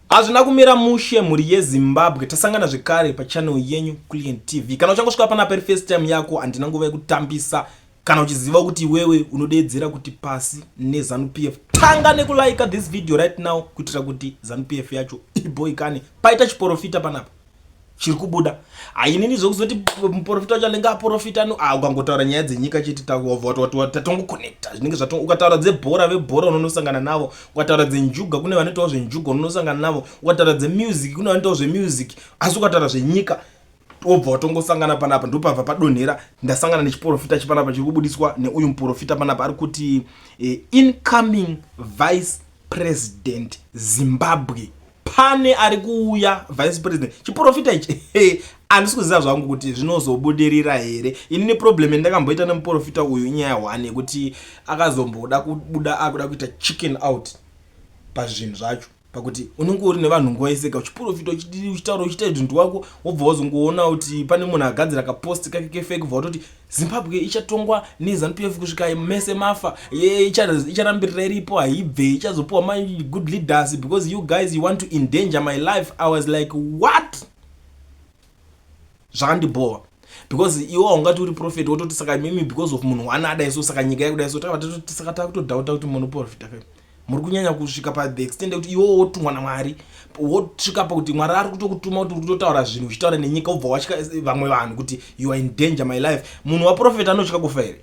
Azvina kumira mushe muri yeZimbabwe. Tasangana zvekare pachannel yenyu Kulliant Tv. Kana uchangosvika panapa pari first time yako handina nguva yekutambisa. Kana uchiziva kuti wewe unodeedzera kuti pasi neZANU-PF, tanga nekulike this video right now kuitira kuti ZANU-PF yacho iboikane. Paita chiprofita panapa chiri kubuda. Hainini zvokuzoti muprofita wacho anenge aprofita ukangotaura nyaya dzenyika chete tatongokonekta zvinenge zvatongo. Ukataura dzebhora vebhora unonosangana navo, ukataura dzenjuga kune vanoitawo zvenjuga unonosangana navo, ukataura dzemusic kune vanoitawo zvemusic, asi ukataura zvenyika obva watongosangana panapa. Ndopabva padonhera ndasangana nechiprofita chipanapa chiri kubudiswa neuyu muprofita panapa ari kuti incoming vice president Zimbabwe. Pane ari kuuya vice president. Chiprofita ichi handisi kuziva zvangu kuti zvinozobudirira here. Inini problem yandakamboita nemuprofita uyu inyaya one yekuti akazomboda kubuda akuda kuita chicken out pazvinhu zvacho, pakuti unenge uri nevanhu nguva yeseka uchiprofita uchitaura uchiita zvinhu wako wobva wazongoona kuti pane munhu agadzira kapost kake kefake kubva watoti Zimbabwe ichatongwa neZANU-PF kusvika mese mafa, icharambirira iripo, haibve, ichazopiwa my good leaders because you guys you want to endanger my life. I was like what? Zvandiboa because iwe ungati uri prophet wototi saka mimi because of munhu wana adaiso saka nyika yakudai so takati saka takutodhauta kuti munhu prophet kai muri kunyanya kusvika pa the extent kuti iwe wotumwa naMwari, wosvika pa kuti Mwari ari kutokutuma kuti utotaura zvinhu uchitaura nenyika ubva wasvika vamwe vanhu kuti you are in danger my life. Munhu waprofita anotyika kufa here?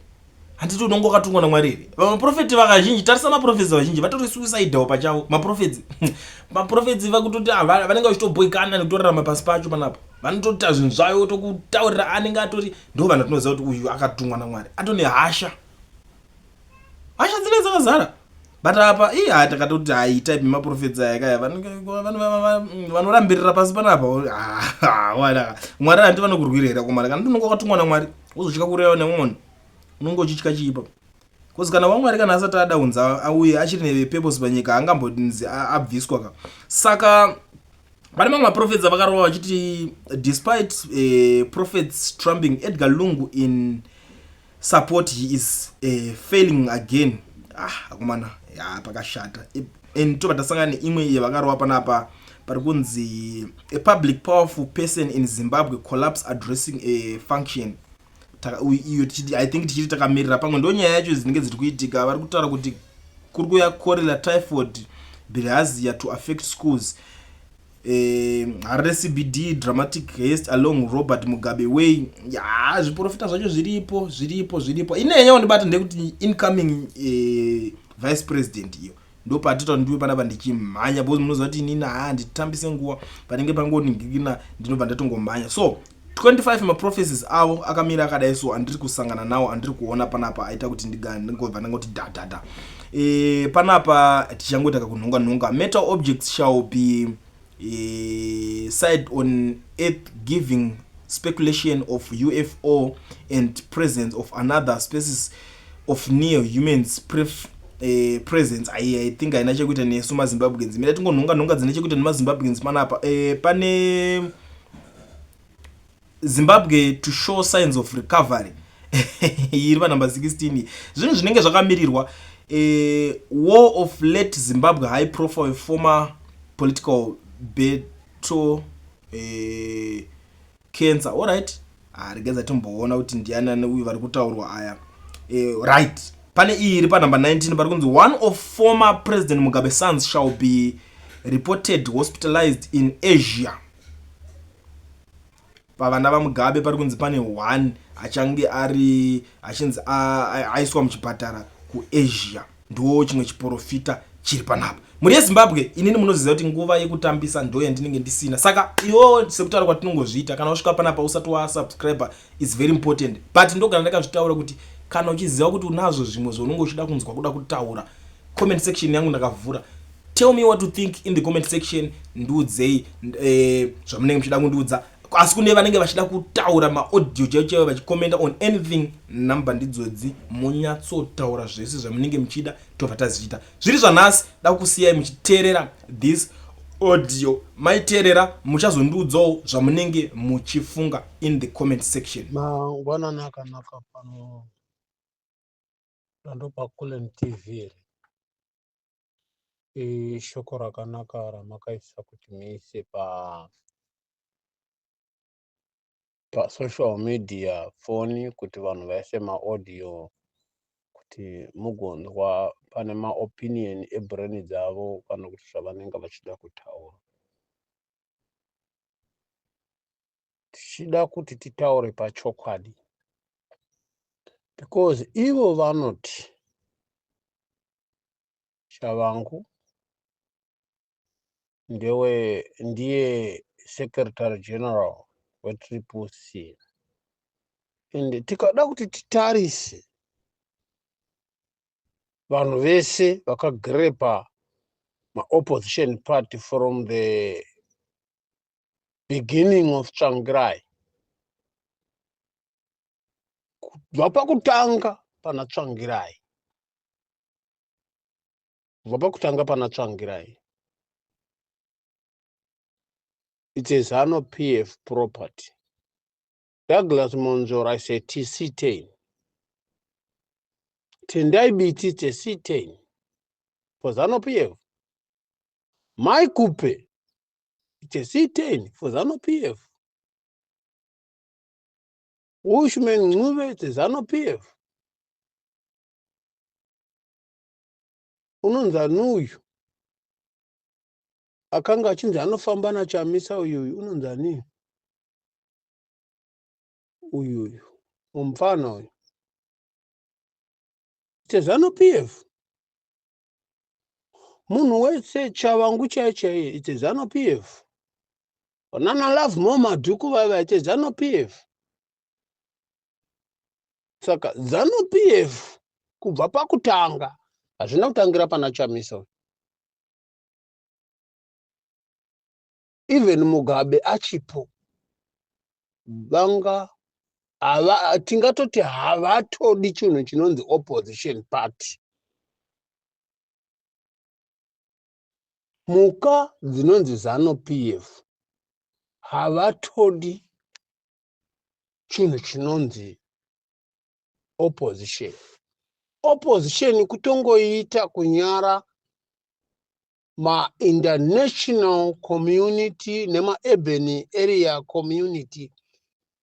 Handiti unongo wakatumwa naMwari here? Vaprofeti vakazhinji, tarisa maprofeti vazhinji vatori suicidal pachavo maprofeti. Maprofeti vakutoti vanenge vachitoboikana nekutorarama pasi pacho panapa. Vanotoita zvinhu zvayo tokutaurira anenge atori ndo vanhu tinoziva kuti uyu akatumwa naMwari. Atone hasha dzinenge dzakazara. But apa takatoti hai type maprofeti aya vanorambirira pasi panapa. Mwari handi vanokurwirira kumara kana unongo wakatumwa naMwari wozotyika kureva nemunhu unonge uchitya chiipa. Kozi kana waMwari kana asati adaunza auye achiri nepurpose panyika angambodinzi abviswa ka. Saka pane mamwe maprofets avakarova vachiti despite prophets trumping Edgar Lungu in support, he is failing again. Akumana pakashata. Toba tasangana neimwe yavakarova panapa pari kunzi a public powerful person in Zimbabwe collapse addressing a function. I think tichiti takamirira pamwe ndo nyaya yacho dzinenge dziri kuitika. Vari kutaura kuti kuri kuya cholera, typhoid, bilharzia to affect schools. RCBD dramatic haste along Robert Mugabe way. Zviprofita zvacho zviripo. Ine nyaya ndibata ndekuti incoming vice president iyo ndo patita ndiwe panapa ndichimhanya because munoziva kuti inini handitambise nguva panenge pangoningirina ndinobva ndatongomhanya. So 25 maprophecies avo akamira akadai so andiri kusangana nawo, andiri kuona panapa aita kuti ndingobva ndangoti dadada. Panapa tichangoita kakunhonga. Metal objects shall be side on earth giving speculation of UFO and presence of another species of near humans presence. I think aina chekuita nesu maZimbabweans. Mira tingonhonga dzine chekuita nemaZimbabweans panapa. Pane Zimbabwe to show signs of recovery. Iri pa number 16. Zvinhu zvinenge zvakamirirwa. War of late Zimbabwe high profile former political battle cancer. All right. Regeza tomboona kuti ndiana uyu vari kutaurwa aya. Right. Pane iri pa number 19 pari kunzi one of former President Mugabe's sons shall be reported hospitalized in Asia. Pavana vaMugabe pari kunzi pane one achange achinzi aiswa muchipatara kuAsia. Ndo chimwe chiprofita chiri panapa. Muri yeZimbabwe inini munoziva kuti nguva yekutambisa ndo yandinenge ndisina. Saka iwo sekutaura kwatinongozviita kana usvika panapa usati wasubscriber is very important. But ndogara ndakazvitaura kuti kana uchiziva kuti unazo zvimwe zvaunenge uchida kunzwa kuda kutaura, comment section yangu ndakavhura. Tell me what to think in the comment section. Ndiudzei zvamunenge muchida kundiudza. Asi kune vanenge vachida kutaura maaudio chaiwo vachikomenta on anything, number ndidzodzi munyatsotaura zvese zvamunenge muchida tobva taziita. Zviri zvanhasi da kusiyai muchiteerera this audio. Maiteerera muchazondiudzawo zvamunenge muchifunga in the comment section. Mangwana nakanaka pano ndopa Kulliant Tv. Shoko rakanaka ramakaisa kuti muise pa social media foni kuti vanhu vaise maaudio kuti mugonzwa pane maopinion ebrain dzavo kana kuti zvavanenge vachida kutaura. Tichida kuti titaure pachokwadi because ivo vanoti Shavangu ndiye Secretary General wetriple C. Ende tikada kuti titarise vanhu vese vakagrepa ma-opposition party from the beginning of Tsvangirai. Kubva pakutanga pana Tsvangirai. It's a ZANU PF property. Douglas Monzora is a TC10. Tendai Biti it's a C10 for ZANU PF. My Coupe it's a C10 for ZANU PF. Ushman Nguve it's a ZANU PF. Unonza nuyu akanga achinzi anofamba nachamisa uyuyu unonza nii uyuyu umfana uyu it's a ZANU PF. Munhu wese Chavangu chaiye it's a ZANU PF. Nana Love Momadhuku vava it's a ZANU PF. Saka ZANU PF kubva pakutanga hazvina kutangira pana Chamisa. Even Mugabe achipo vanga tingatoti havatodi chinhu chinonzi opposition party. Muka dzinonzi ZANU PF havatodi chinhu chinonzi opposition. Opposition kutongoita kunyara ma-international community nema-urban area community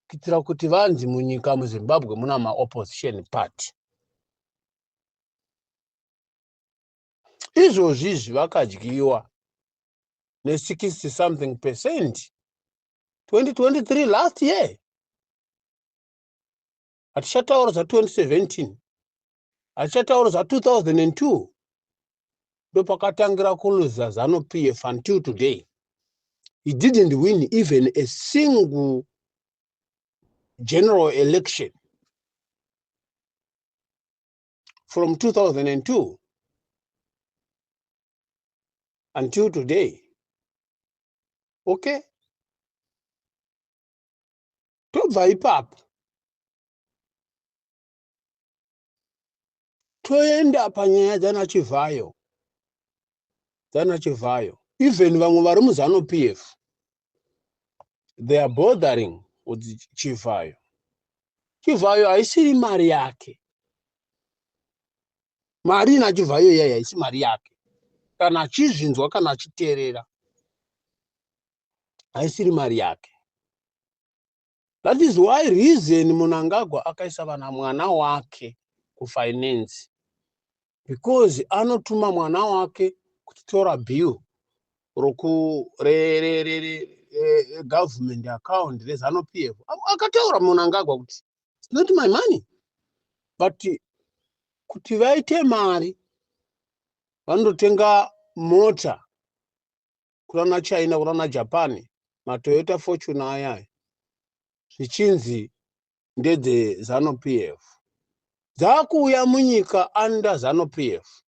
kuitira kuti vanzi munyika muZimbabwe muna ma-opposition party. Izvozvizvi vakadyiwa ne-60 something percent 2023 last year. Hatichataura za 2017. Hatichataura za 2002. Ndopakatangira kuluza ZANU PF until today. He didn't win even a single general election from 2002 until today. Okay? Tobva ipapo toenda panyaya dzanaChivayo. Even vamwe vari muZANU PF they are bothering with Chivayo. Chivayo haisiri mari yake. Mari naChivayo yaya haisi mari yake. Kana achizvinzwa kana achiteerera haisiri mari yake. That is why reason Mnangagwa akaisa mwana wake kufinance. Because anotuma mwana wake kutora bill roku government account reZANU PF. Akataura Mnangagwa kuti it's not my money. But kuti vaite mari vandotenga mota kuna China kuna Japan maToyota Fortune aya zvichinzi ndedze ZANU PF. Dzakuuya munyika under ZANU PF.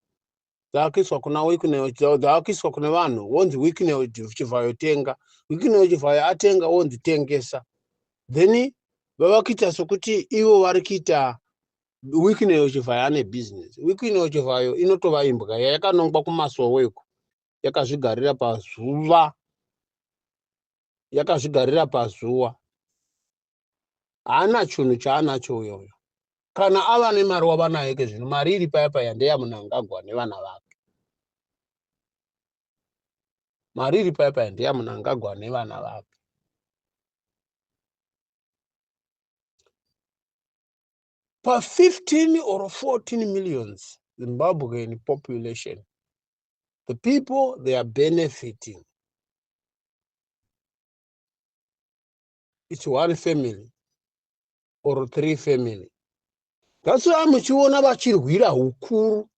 Dzakuiswa kuna Weeknew, dzakuiswa kuna vanhu wonzi Weeknew Chivayo tenga. Weeknew Chivayo atenga wonzi tengesa. Then vavakuita sokuti ivo vari kuita Weeknew Chivayo ane business. Weeknew Chivayo inotova imbwa yakanongwa kumasoweko. Yakazvigarira pazuva. Haana chinhu chaanacho uyoyo. Kana ava nemari wavanayo zvino mari iri paya paya ndeya Mnangagwa nevana vake. mari iri paipai ndiya Mnangagwa nevana vake. Pa 15 or 14 millions Zimbabwean population, the people they are benefiting, it's one family or 3 family. That's why muchiona vachirwira hukuru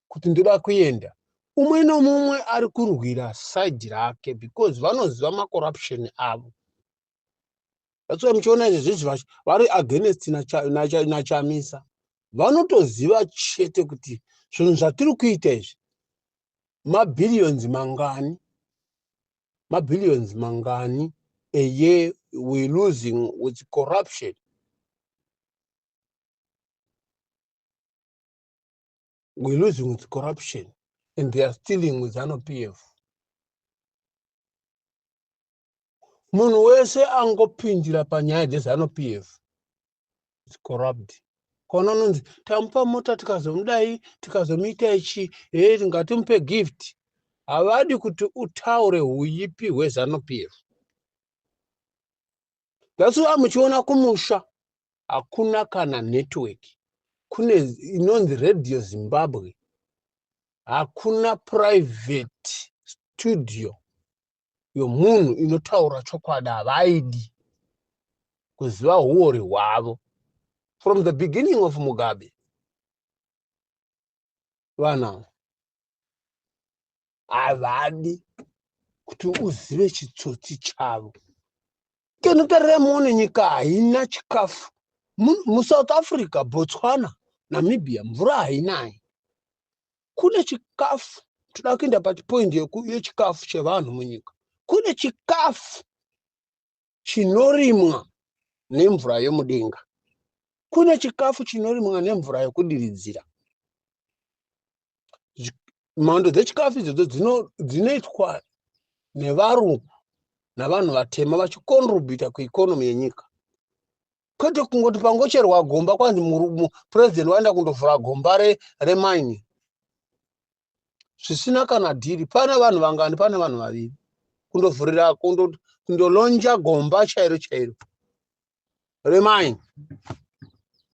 kuti ndoda kuenda. Umwe nomumwe ari kurwira side rake because vanoziva macorruption avo. That's why muchiona izvezvi vari against nachamisa. Vanotoziva chete kuti zvinhu zvatiri kuita izvi mabiliyons mangani a year we're losing with corruption. We're losing with corruption and they are stealing with ZANU-PF. Munhu wese angopindira panyaya dzeZANU-PF is corrupt. Kona nonzi tamupa mota tikazomudai tikazomuita ichi ngatimupe gift. Havadi kuti utaure huipi hweZANU-PF. That's why muchiona kumusha hakuna kana network. Kune inonzi Radio Zimbabwe. Hakuna private studio yomunhu inotaura chokwadi havaidi kuziva uori hwavo. From the beginning of Mugabe, vana havadi kuti uzive chitsotsi chavo. Kenotarira muone nyika haina chikafu. MuSouth Africa, Botswana, Namibia, mvura hainai. Kune chikafu, toda kuenda pachipoindi yechikafu chevanhu munyika. Kune chikafu chinorimwa nemvura yomudenga. Kune chikafu chinorimwa nemvura yokudiridzira. Mhando dzechikafu idzodzo dzinoitwa nevarungu navanhu vatema vachikontribhuta kuikonomi yenyika. Kwete kungoti pangocherwa gomba kwanzi president waenda kundovhura gomba remine. Zvisina kana dhiri. Pana vanhu vangani? Pana vanhu vaviri. Kundovhurira kundolonja gomba chairo remine.